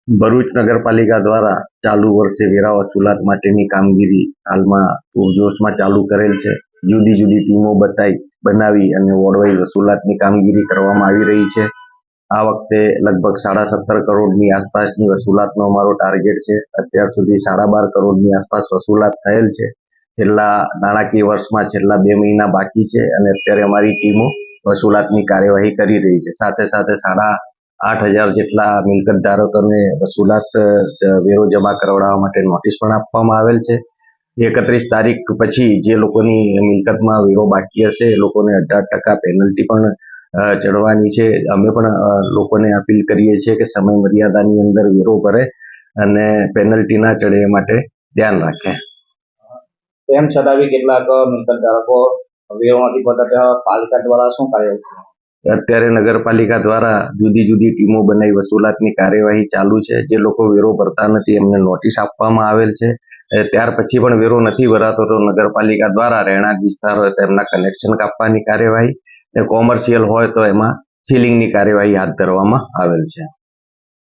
ભરૂચ નગરપાલિકા દ્વારા ચાલુ વર્ષે વેરા વસૂલાત માટેની કામગીરી હાલમાં પૂરજોશમાં ચાલુ કરેલ છે. જુદી જુદી ટીમો બનાવી અને વોર્ડ વસૂલાતની કામગીરી કરવામાં આવી રહી છે. આ વખતે લગભગ 17.5 કરોડની આસપાસની વસૂલાતનો અમારો ટાર્ગેટ છે. અત્યાર સુધી 12.5 કરોડની આસપાસ વસૂલાત થયેલ છે. છેલ્લા નાણાકીય વર્ષમાં છેલ્લા 2 મહિના બાકી છે અને અત્યારે અમારી ટીમો વસૂલાતની કાર્યવાહી કરી રહી છે. સાથે સાથે 8,500 જેટલા મિલકત ધારકોને વસૂલાત વેરો જમા કરાવડાવવા માટે નોટિસ પણ આપવામાં આવેલ છે. 31 તારીખ પછી જે લોકોની મિલકતમાં વેરો બાકી હશે એ લોકોને 18% પેનલ્ટી પણ ચડવાની છે. અમે પણ લોકોને અપીલ કરીએ છીએ કે સમય મર્યાદાની અંદર વેરો ભરે અને પેનલ્ટી ના ચડે એ માટે ધ્યાન રાખે. તેમ છતાં બી કેટલાક મિલકત ધારકો વેરો નથી ભરતા, પાલિકા દ્વારા શું કાર્યવાહી? અત્યારે નગરપાલિકા દ્વારા જુદી જુદી ટીમો બનાવી વસૂલાતની કાર્યવાહી ચાલુ છે. જે લોકો વેરો ભરતા નથી એમને નોટિસ આપવામાં આવેલ છે. ત્યાર પછી પણ વેરો નથી ભરાતો તો નગરપાલિકા દ્વારા રહેણાંક વિસ્તાર હોય તો એમના કનેક્શન કાપવાની કાર્યવાહી, કોમર્શિયલ હોય તો એમાં સીલિંગની કાર્યવાહી હાથ ધરવામાં આવેલ છે.